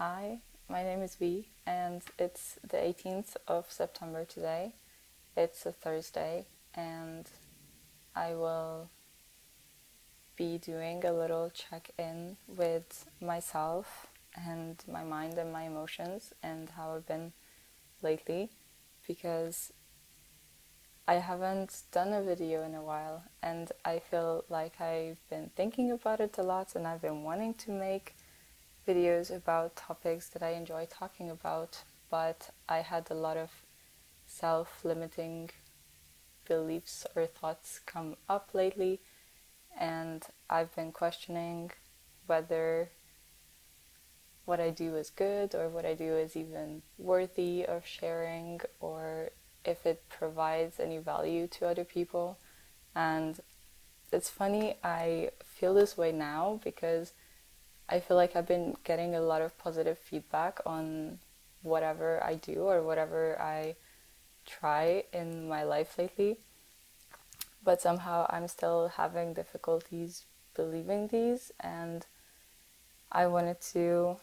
Hi, my name is V, and it's the 18th of September today. It's a Thursday, and I will be doing a little check-in with myself and my mind and my emotions and how I've been lately, because I haven't done a video in a while, and I feel like I've been thinking about it a lot, and I've been wanting to make videos about topics that I enjoy talking about, but I had a lot of self-limiting beliefs or thoughts come up lately, and I've been questioning whether what I do is good or what I do is even worthy of sharing, or if it provides any value to other people. And it's funny, I feel this way now because I feel like I've been getting a lot of positive feedback on whatever I do or whatever I try in my life lately. But somehow I'm still having difficulties believing these, and I wanted to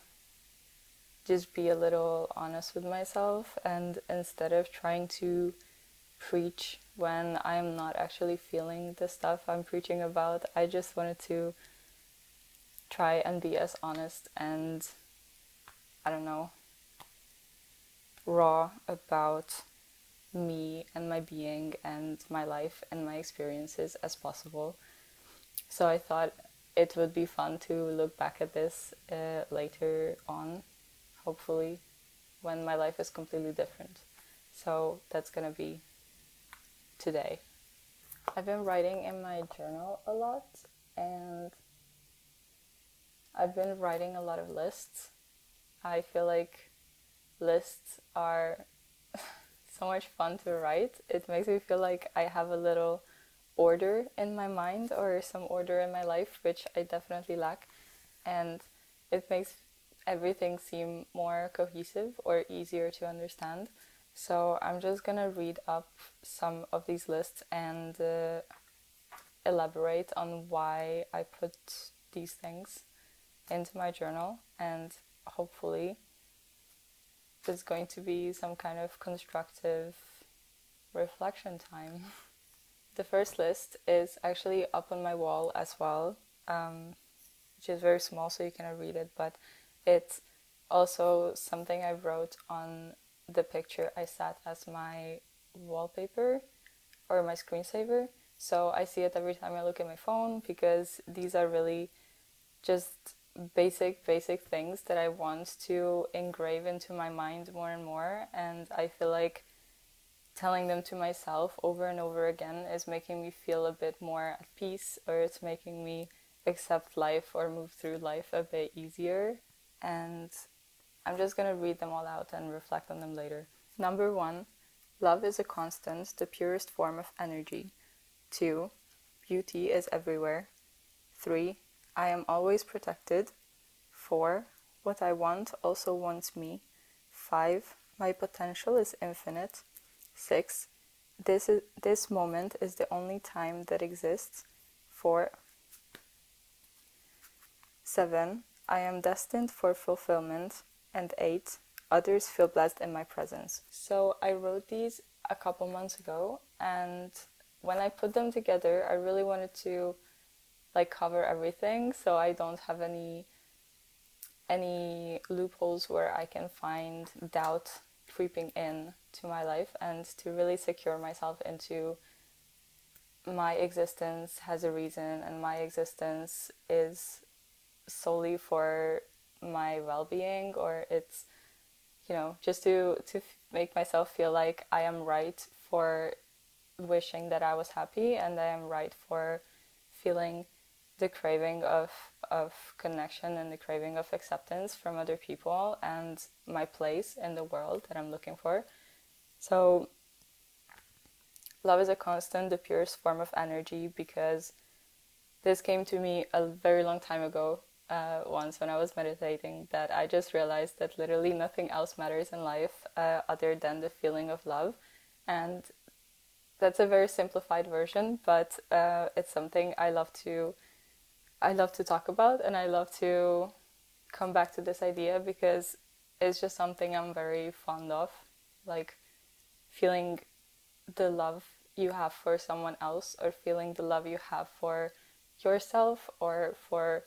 just be a little honest with myself, and instead of trying to preach when I'm not actually feeling the stuff I'm preaching about, I just wanted to try and be as honest and, I don't know, raw about me and my being and my life and my experiences as possible. So I thought it would be fun to look back at this later on, hopefully, when my life is completely different. So that's gonna be today. I've been writing in my journal a lot, and I've been writing a lot of lists. I feel like lists are so much fun to write. It makes me feel like I have a little order in my mind or some order in my life, which I definitely lack. And it makes everything seem more cohesive or easier to understand. So I'm just gonna read up some of these lists and elaborate on why I put these things into my journal, and hopefully there's going to be some kind of constructive reflection time. The first list is actually up on my wall as well, which is very small so you cannot read it, but it's also something I wrote on the picture I set as my wallpaper or my screensaver. So I see it every time I look at my phone, because these are really just basic things that I want to engrave into my mind more and more, and I feel like telling them to myself over and over again is making me feel a bit more at peace, or it's making me accept life or move through life a bit easier. And I'm just gonna read them all out and reflect on them later. Number 1, love is a constant, the purest form of energy. 2, beauty is everywhere. 3, I am always protected. 4, what I want also wants me. 5, my potential is infinite. 6, this moment is the only time that exists. 7, I am destined for fulfillment. And 8, others feel blessed in my presence. So I wrote these a couple months ago, and when I put them together, I really wanted to cover everything, so I don't have any loopholes where I can find doubt creeping in to my life, and to really secure myself into my existence has a reason, and my existence is solely for my well-being, or it's, just to make myself feel like I am right for wishing that I was happy, and I am right for feeling the craving of connection and the craving of acceptance from other people, and my place in the world that I'm looking for. So love is a constant, the purest form of energy, because this came to me a very long time ago, once when I was meditating, that I just realized that literally nothing else matters in life other than the feeling of love. And that's a very simplified version, but it's something I love to talk about, and I love to come back to this idea because it's just something I'm very fond of, like feeling the love you have for someone else, or feeling the love you have for yourself, or for,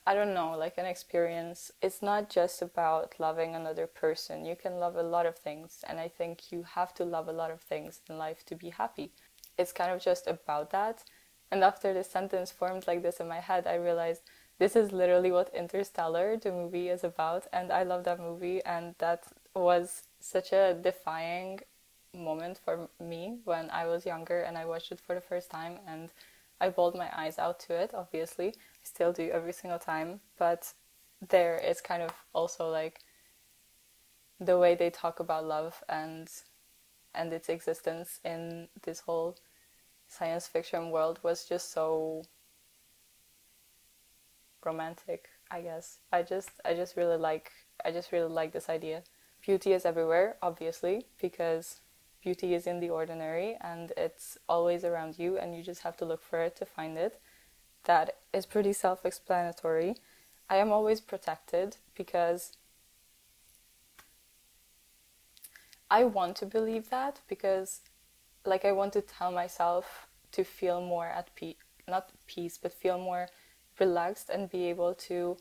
I don't know, like an experience. It's not just about loving another person. You can love a lot of things, and I think you have to love a lot of things in life to be happy. It's kind of just about that. And after the sentence formed like this in my head, I realized this is literally what Interstellar, the movie, is about. And I love that movie, and that was such a defying moment for me when I was younger and I watched it for the first time, and I bawled my eyes out to it, obviously. I still do every single time, but there is kind of also like the way they talk about love and its existence in this whole science fiction world was just so romantic, I guess. I just really like this idea. Beauty is everywhere, obviously, because beauty is in the ordinary and it's always around you, and you just have to look for it to find it. That is pretty self-explanatory. I am always protected because I want to believe that, because like I want to tell myself to feel more at peace, not peace, but feel more relaxed and be able to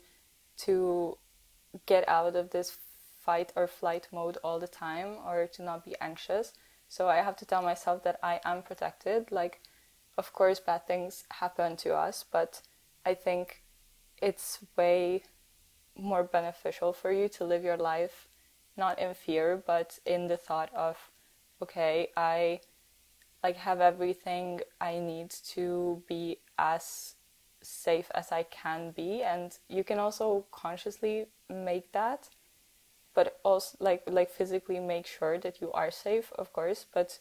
get out of this fight or flight mode all the time, or to not be anxious. So I have to tell myself that I am protected. Like, of course, bad things happen to us, but I think it's way more beneficial for you to live your life not in fear, but in the thought of, okay, I like have everything I need to be as safe as I can be. And you can also consciously make that, but also like physically make sure that you are safe, of course, but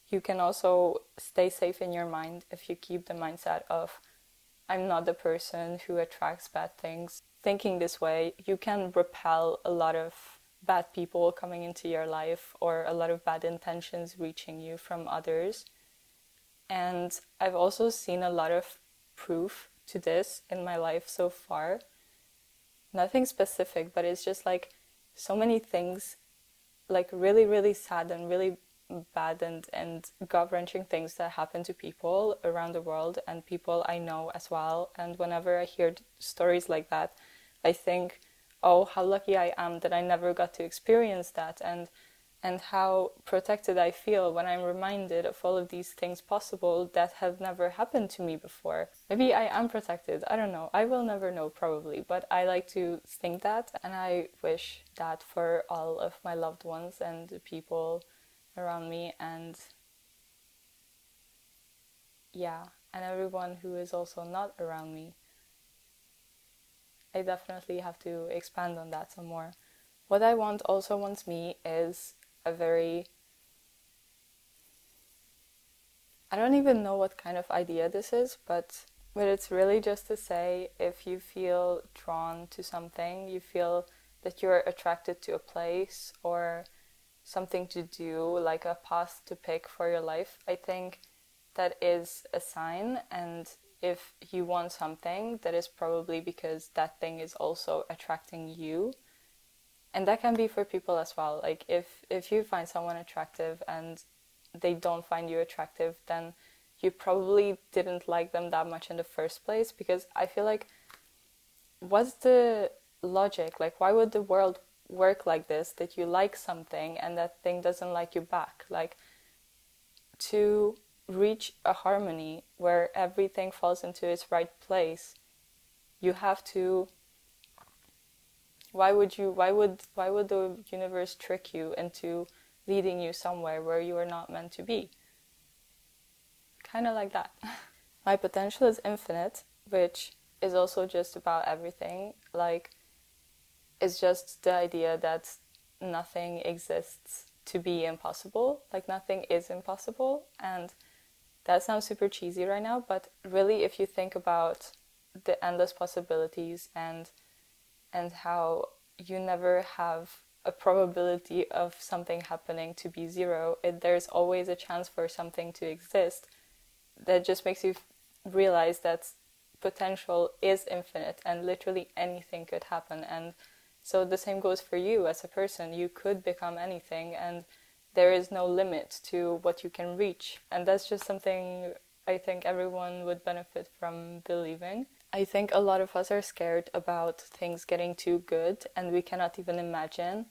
you can also stay safe in your mind if you keep the mindset of, I'm not the person who attracts bad things. Thinking this way, you can repel a lot of bad people coming into your life, or a lot of bad intentions reaching you from others. And I've also seen a lot of proof to this in my life so far. Nothing specific, but it's just like so many things, like really, really sad and really bad and gut-wrenching things that happen to people around the world, and people I know as well. And whenever I hear stories like that, I think, oh, how lucky I am that I never got to experience that, and how protected I feel when I'm reminded of all of these things possible that have never happened to me before. Maybe I am protected, I don't know. I will never know, probably, but I like to think that, and I wish that for all of my loved ones and the people around me, and yeah, and everyone who is also not around me. I definitely have to expand on that some more. What I want me is a very, I don't even know what kind of idea this is, but it's really just to say, if you feel drawn to something, you feel that you're attracted to a place or something to do, like a path to pick for your life, I think that is a sign. And if you want something, that is probably because that thing is also attracting you. And that can be for people as well. Like if you find someone attractive and they don't find you attractive, then you probably didn't like them that much in the first place. Because I feel like, what's the logic? Like, why would the world work like this, that you like something and that thing doesn't like you back? Like, to reach a harmony where everything falls into its right place, you have to, why would the universe trick you into leading you somewhere where you are not meant to be? Kind of like that. My potential is infinite, which is also just about everything. Like, it's just the idea that nothing exists to be impossible. Like, nothing is impossible. And that sounds super cheesy right now, but really, if you think about the endless possibilities and how you never have a probability of something happening to be zero, there's always a chance for something to exist. That just makes you realize that potential is infinite and literally anything could happen. And so the same goes for you as a person. You could become anything, and there is no limit to what you can reach. And that's just something I think everyone would benefit from believing. I think a lot of us are scared about things getting too good, and we cannot even imagine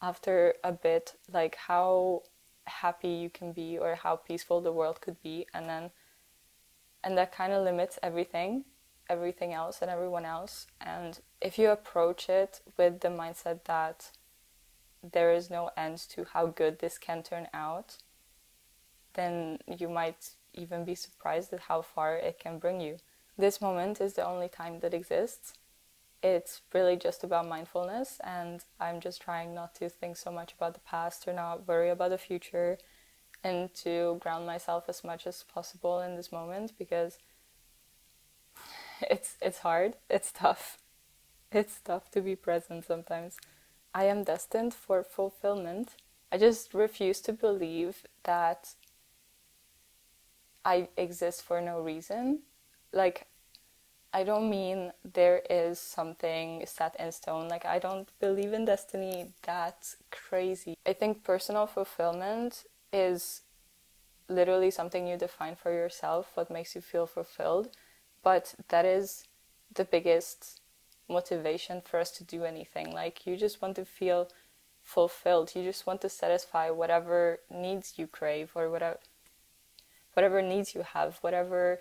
after a bit like how happy you can be or how peaceful the world could be, and that kind of limits everything else and everyone else. And if you approach it with the mindset that there is no end to how good this can turn out, then you might even be surprised at how far it can bring you. This moment is the only time that exists. It's really just about mindfulness, and I'm just trying not to think so much about the past or not worry about the future, and to ground myself as much as possible in this moment, because it's hard, it's tough. It's tough to be present sometimes. I am destined for fulfillment. I just refuse to believe that I exist for no reason. Like, I don't mean there is something set in stone. Like, I don't believe in destiny. That's crazy. I think personal fulfillment is literally something you define for yourself, what makes you feel fulfilled. But that is the biggest motivation for us to do anything. Like, you just want to feel fulfilled. You just want to satisfy whatever needs you crave, or whatever needs you have, whatever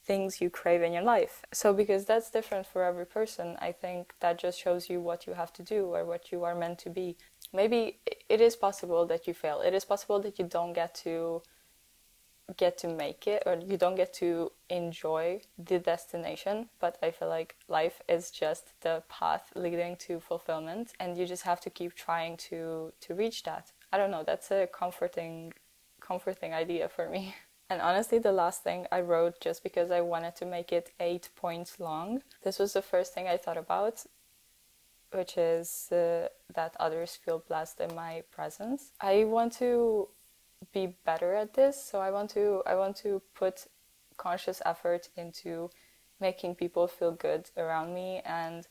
things you crave in your life. So because that's different for every person, I think that just shows you what you have to do or what you are meant to be. Maybe it is possible that you fail. It is possible that you don't get to make it, or you don't get to enjoy the destination, but I feel like life is just the path leading to fulfillment, and you just have to keep trying to reach that. I don't know, that's a comforting idea for me. And honestly, the last thing I wrote just because I wanted to make it 8 points long. This was the first thing I thought about, which is that others feel blessed in my presence. I want to be better at this, so I want to put conscious effort into making people feel good around me. And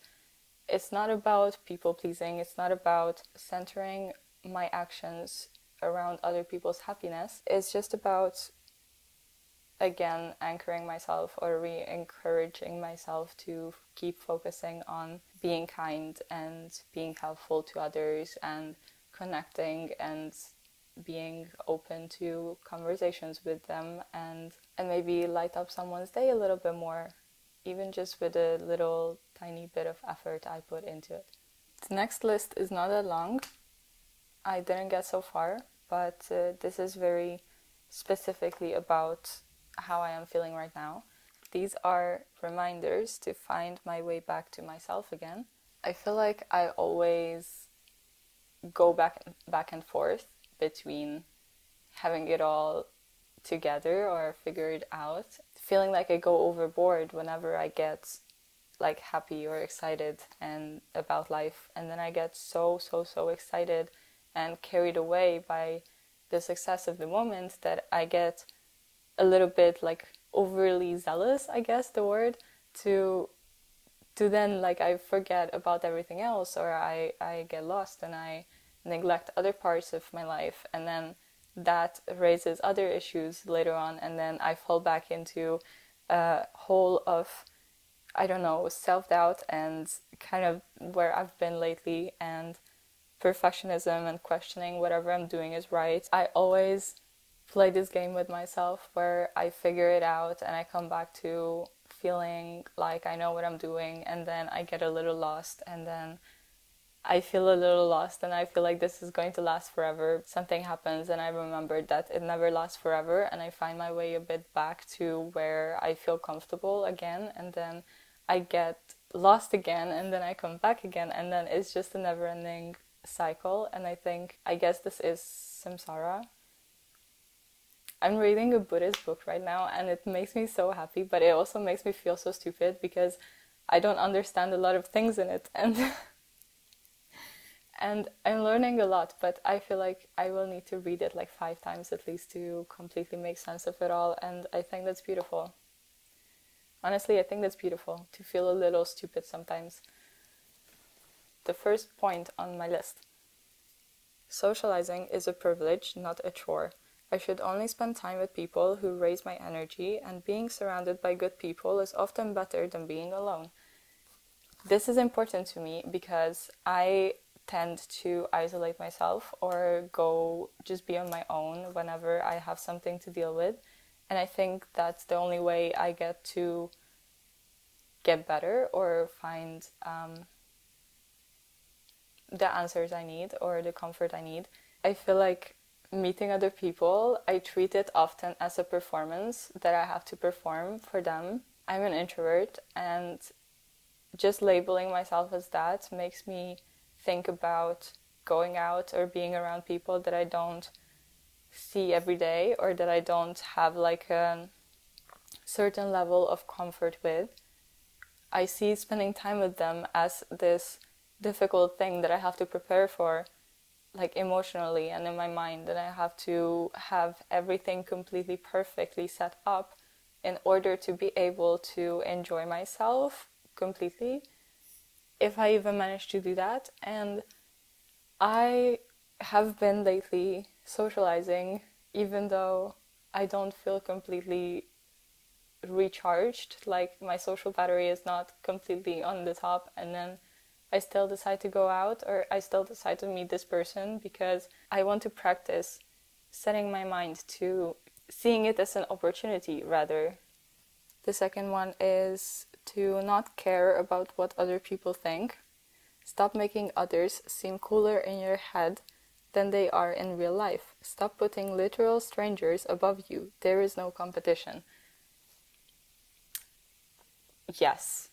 it's not about people pleasing. It's not about centering my actions around other people's happiness. It's just about, again, anchoring myself or re-encouraging myself to keep focusing on being kind and being helpful to others and connecting and being open to conversations with them, and maybe light up someone's day a little bit more, even just with a little tiny bit of effort I put into it. The next list is not that long. I didn't get so far, but this is very specifically about how I am feeling right now. These are reminders to find my way back to myself again. I feel like I always go back and forth between having it all together or figured out, feeling like I go overboard whenever I get like happy or excited and about life, and then I get so excited and carried away by the success of the moment that I get a little bit like overly zealous, I guess the word, to then like I forget about everything else, or I get lost and I neglect other parts of my life, and then that raises other issues later on, and then I fall back into a hole of, I don't know, self-doubt and kind of where I've been lately, and perfectionism and questioning whatever I'm doing is right. I always play this game with myself where I figure it out and I come back to feeling like I know what I'm doing, and then I get a little lost, and then I feel a little lost and I feel like this is going to last forever. Something happens and I remember that it never lasts forever, and I find my way a bit back to where I feel comfortable again, and then I get lost again, and then I come back again, and then it's just a never-ending cycle. And I guess this is samsara. I'm reading a Buddhist book right now, and it makes me so happy, but it also makes me feel so stupid because I don't understand a lot of things in it, and and I'm learning a lot, but I feel like I will need to read it like 5 times at least to completely make sense of it all, and I think that's beautiful. Honestly, I think that's beautiful, to feel a little stupid sometimes. The first point on my list. Socializing is a privilege, not a chore. I should only spend time with people who raise my energy, and being surrounded by good people is often better than being alone. This is important to me because I tend to isolate myself or go just be on my own whenever I have something to deal with. And I think that's the only way I get to get better or find the answers I need or the comfort I need. I feel like meeting other people, I treat it often as a performance that I have to perform for them. I'm an introvert, and just labeling myself as that makes me think about going out or being around people that I don't see every day or that I don't have like a certain level of comfort with. I see spending time with them as this difficult thing that I have to prepare for, like emotionally and in my mind, that I have to have everything completely perfectly set up in order to be able to enjoy myself completely, if I even manage to do that. And I have been lately socializing, even though I don't feel completely recharged, like my social battery is not completely on the top, and then I still decide to go out or I still decide to meet this person because I want to practice setting my mind to seeing it as an opportunity rather. The second one is to not care about what other people think. Stop making others seem cooler in your head than they are in real life. Stop putting literal strangers above you. There is no competition. Yes,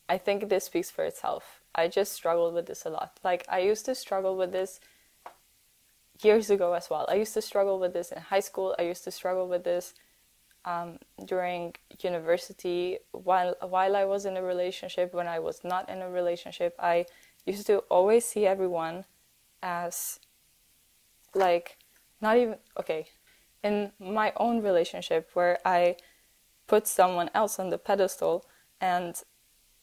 I think this speaks for itself. I just struggled with this a lot. Like, I used to struggle with this years ago as well. I used to struggle with this in high school. I used to struggle with this during university, while I was in a relationship. When I was not in a relationship, I used to always see everyone as like, not even, okay, in my own relationship where I put someone else on the pedestal, and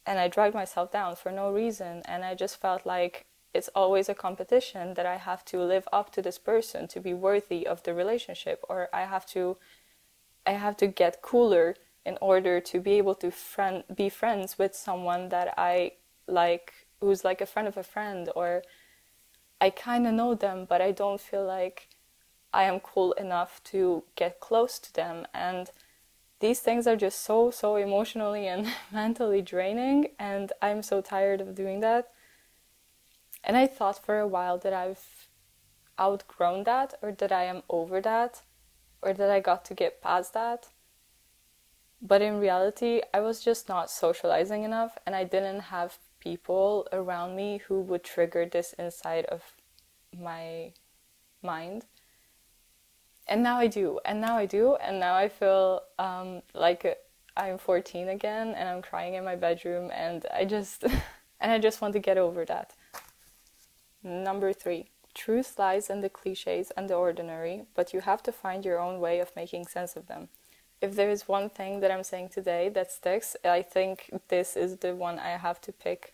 I dragged myself down for no reason, and I just felt like it's always a competition, that I have to live up to this person to be worthy of the relationship, or I have to get cooler in order to be able to be friends with someone that I like, who's like a friend of a friend, or I kind of know them, but I don't feel like I am cool enough to get close to them. And these things are just so emotionally and mentally draining, and I'm so tired of doing that. And I thought for a while that I've outgrown that, or that I am over that, or that I got to get past that. But in reality, I was just not socializing enough, and I didn't have people around me who would trigger this inside of my mind. And now I do, and now I feel like I'm 14 again, and I'm crying in my bedroom, and I just and I just want to get over that. Number 3. Truth lies in the cliches and the ordinary, but you have to find your own way of making sense of them. If there is one thing that I'm saying today that sticks, I think this is the one I have to pick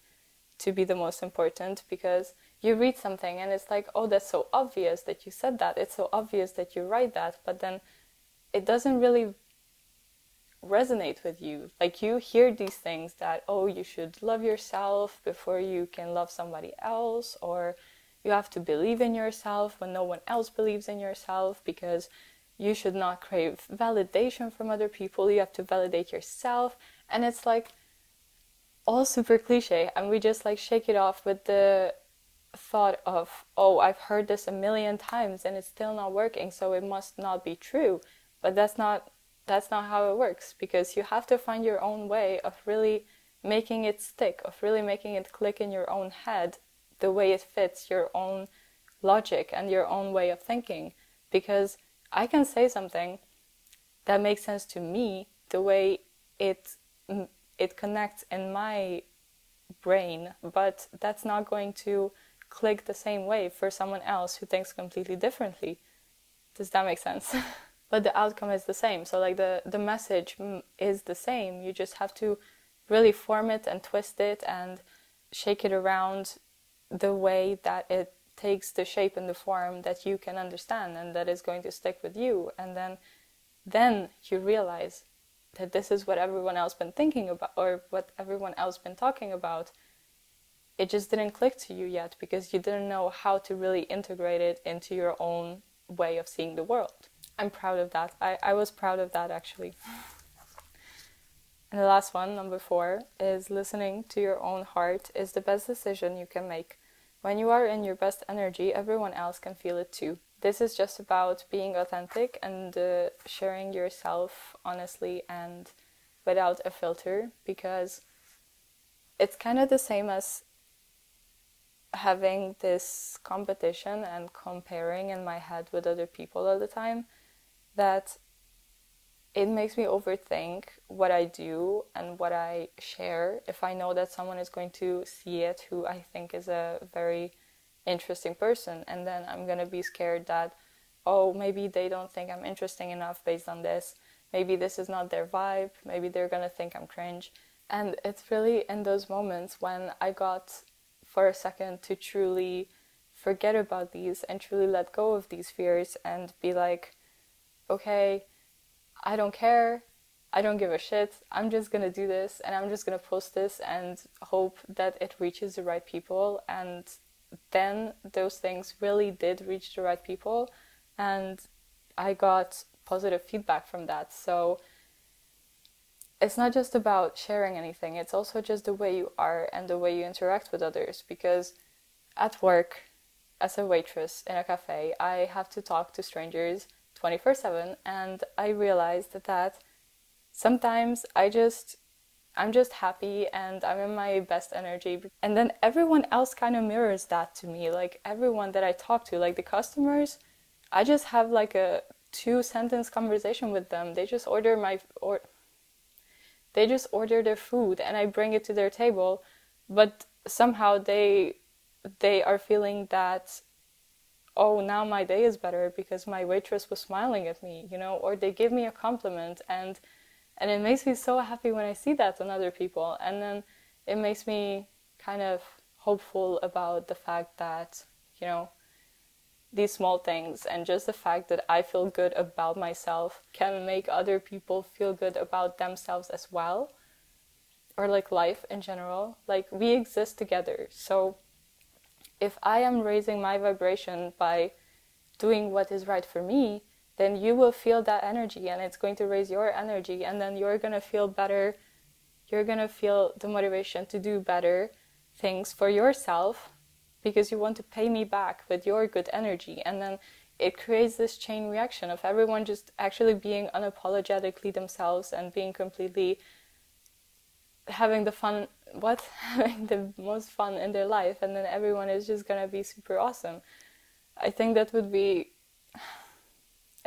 to be the most important, because you read something and it's like, oh, that's so obvious that you said that. It's so obvious that you write that, but then it doesn't really resonate with you. Like, you hear these things that, oh, you should love yourself before you can love somebody else, or you have to believe in yourself when no one else believes in yourself, because you should not crave validation from other people. You have to validate yourself. And it's like all super cliche, and we just like shake it off with the thought of, oh, I've heard this a million times and it's still not working, so it must not be true. But that's not how it works, because you have to find your own way of really making it stick, of really making it click in your own head, the way it fits your own logic and your own way of thinking. Because I can say something that makes sense to me, the way it connects in my brain, but that's not going to click the same way for someone else who thinks completely differently. Does that make sense? but the outcome is the same. So like the message is the same. You just have to really form it and twist it and shake it around the way that it takes the shape and the form that you can understand and that is going to stick with you. And then you realize that this is what everyone else been thinking about, or what everyone else been talking about. It just didn't click to you yet because you didn't know how to really integrate it into your own way of seeing the world. I'm proud of that. I was proud of that, actually. And the last one, number 4, is listening to your own heart is the best decision you can make. When you are in your best energy, everyone else can feel it too. This is just about being authentic and sharing yourself honestly and without a filter, because it's kind of the same as having this competition and comparing in my head with other people all the time, that it makes me overthink what I do and what I share if I know that someone is going to see it who I think is a very interesting person, and then I'm going to be scared that, oh, maybe they don't think I'm interesting enough based on this, maybe this is not their vibe, maybe they're going to think I'm cringe. And it's really in those moments when I got for a second to truly forget about these and truly let go of these fears and be like, okay, I don't care, I don't give a shit, I'm just gonna do this and I'm just gonna post this and hope that it reaches the right people. And then those things really did reach the right people and I got positive feedback from that. So it's not just about sharing anything, it's also just the way you are and the way you interact with others. Because at work, as a waitress in a cafe, I have to talk to strangers 24/7, and I realized that sometimes I'm just happy and I'm in my best energy, and then everyone else kind of mirrors that to me. Like everyone that I talk to, like the customers, I just have like a 2-sentence conversation with them. They just order their food and I bring it to their table, but somehow they are feeling that, oh, now my day is better because my waitress was smiling at me, or they give me a compliment, and it makes me so happy when I see that on other people. And then it makes me kind of hopeful about the fact that, these small things and just the fact that I feel good about myself can make other people feel good about themselves as well, or like life in general. Like we exist together, so if I am raising my vibration by doing what is right for me, then you will feel that energy and it's going to raise your energy, and then you're going to feel better. You're going to feel the motivation to do better things for yourself because you want to pay me back with your good energy. And then it creates this chain reaction of everyone just actually being unapologetically themselves and being completely having having the most fun in their life, and then everyone is just gonna be super awesome. I think that would be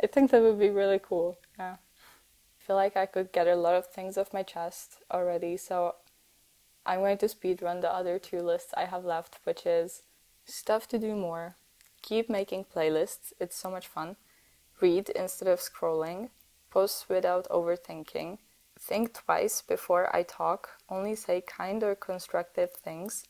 really cool. Yeah. I feel like I could get a lot of things off my chest already, so I'm going to speedrun the other 2 lists I have left, which is stuff to do more, keep making playlists, it's so much fun, read instead of scrolling, post without overthinking, think twice before I talk, only say kind or constructive things,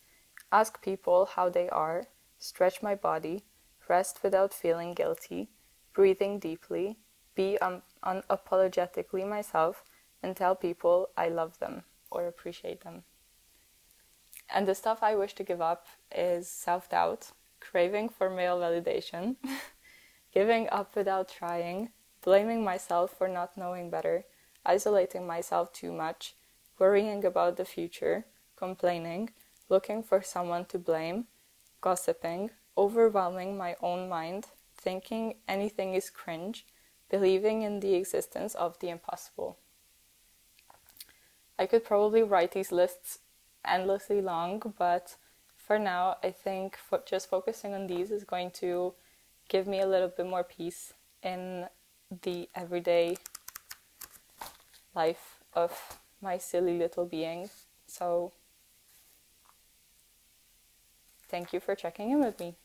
ask people how they are, stretch my body, rest without feeling guilty, breathing deeply, be unapologetically myself, and tell people I love them or appreciate them. And the stuff I wish to give up is self-doubt, craving for male validation, giving up without trying, blaming myself for not knowing better, isolating myself too much, worrying about the future, complaining, looking for someone to blame, gossiping, overwhelming my own mind, thinking anything is cringe, believing in the existence of the impossible. I could probably write these lists endlessly long, but for now I think just focusing on these is going to give me a little bit more peace in the everyday life of my silly little being. So thank you for checking in with me.